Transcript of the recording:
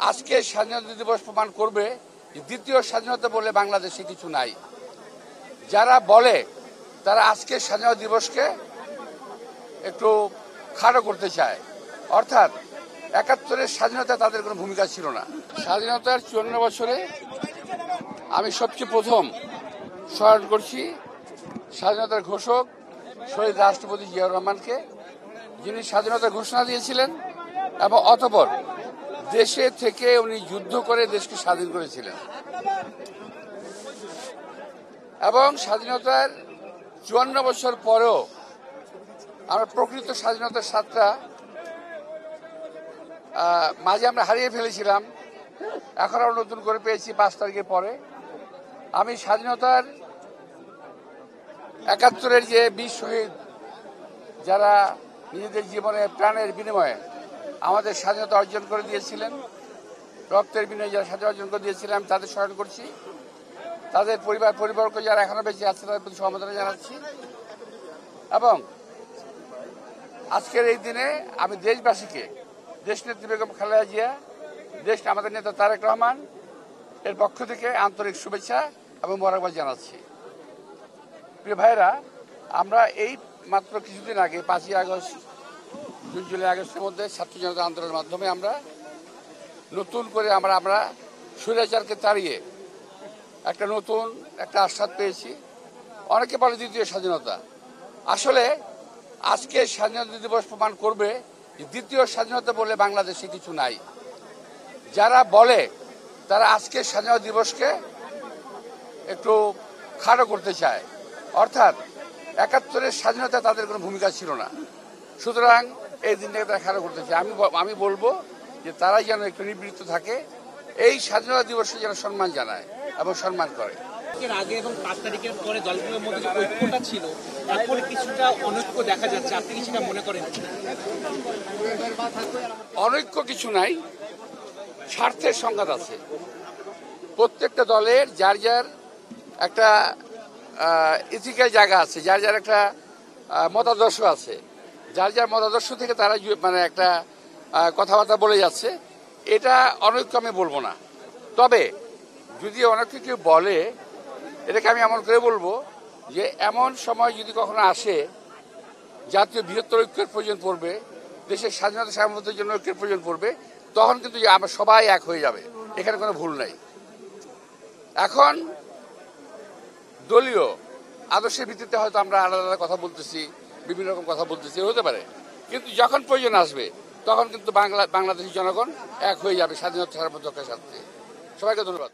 আজকে স্বাধীনতা দিবস প্রমাণ করবে যে দ্বিতীয় স্বাধীনতা বলে বাংলাদেশে কিছু নাই। যারা বলে তারা আজকে স্বাধীনতা দিবসকে একটু খাটো করতে চায়, অর্থাৎ ৭১-এর স্বাধীনতা তাদের কোনো ভূমিকা ছিল না। স্বাধীনতার ৫৪ বছরে আমি সবচেয়ে প্রথম স্মরণ করছি স্বাধীনতার ঘোষক শহীদ রাষ্ট্রপতি জিয়াউর রহমানকে, যিনি স্বাধীনতার ঘোষণা দিয়েছিলেন এবং অতঃপর দেশে থেকে উনি যুদ্ধ করে দেশকে স্বাধীন করেছিলেন। এবং স্বাধীনতার ৫৪ বছর পরেও আমরা প্রকৃত স্বাধীনতার স্বাদটা মাঝে আমরা হারিয়ে ফেলেছিলাম, এখন আমরা নতুন করে পেয়েছি ৫ তারিখের পরে। আমি স্বাধীনতার ৭১-এর যে বীর শহীদ যারা নিজেদের জীবনে প্রাণের বিনিময়ে আমাদের স্বাধীনতা অর্জন করে দিয়েছিলেন, রক্তের বিনিময়ে যারা স্বাধীনতা অর্জন করে দিয়েছিলেন, তাদের স্মরণ করছি। তাদের পরিবারকে যারা এখনো বেঁচে আছে তাদের প্রতি সমবেদনা জানাচ্ছি। এবং আজকের এই দিনে আমি দেশবাসীকে, দেশনেত্রী বেগম খালেদা জিয়া, আমাদের নেতা তারেক রহমান এর পক্ষ থেকে আন্তরিক শুভেচ্ছা এবং মোবারকবাদ জানাচ্ছি। প্রিয় ভাইরা, আমরা এই মাত্র কিছুদিন আগে ৫ই আগস্ট, জুন, জুলাই, আগস্টের মধ্যে ছাত্র জনতা আন্দোলনের মাধ্যমে আমরা নতুন করে আমরা স্বৈরাচারকে তাড়িয়ে নতুন একটা আস্বাদ পেয়েছি। অনেকে বলে দ্বিতীয় স্বাধীনতা। আসলে আজকে স্বাধীনতা দিবস প্রমাণ করবে যে দ্বিতীয় স্বাধীনতা বলে বাংলাদেশে কিছু নাই। যারা বলে তারা আজকে স্বাধীনতা দিবসকে একটু খাটো করতে চায়, অর্থাৎ ৭১-এর স্বাধীনতা তাদের কোনো ভূমিকা ছিল না। সুতরাং এই দিনটাকে তারা খাটো করতে চায়। আমি বলবো যে তারা যেন একটু নিবৃত্ত থাকে, এই স্বাধীনতা দিবসে যেন সম্মান জানায় এবং সম্মান করে। আগে এবং ৫ তারিখের পরে দলগুলোর মধ্যে যে ঐক্যটা ছিল, এখন কিছুটা অনৈক্য দেখা যাচ্ছে, আপনি কি সেটা মনে করেন? অনৈক্য কিছু নাই, স্বার্থের সংঘাত আছে। প্রত্যেকটা দলের যার যার একটা ইথিক্যাল জায়গা আছে, যার যার একটা মতাদর্শ আছে, যার যার মতাদর্শ থেকে তারা একটা কথাবার্তা বলে যাচ্ছে। এটা অনৈক্য আমি বলবো না। তবে যদি অনৈক্য কেউ বলে, এটাকে আমি এমন করে বলবো যে এমন সময় যদি কখনো আসে জাতীয় বৃহত্তর ঐক্যের প্রয়োজন পড়বে, দেশের স্বাধীনতা সার্বভৌমত্বের জন্য ঐক্যের প্রয়োজন পড়বে, তখন কিন্তু আমরা সবাই এক হয়ে যাবে, এখানে কোনো ভুল নাই। এখন দলীয় আদর্শের ভিত্তিতে হয়তো আমরা আলাদা আলাদা কথা বলতেছি, বিভিন্ন রকম কথা বলতেছি, হতে পারে, কিন্তু যখন প্রয়োজন আসবে তখন কিন্তু বাংলাদেশের জনগণ এক হয়ে যাবে স্বাধীনতা সার্বভৌমত্বের সাথে। সবাইকে ধন্যবাদ।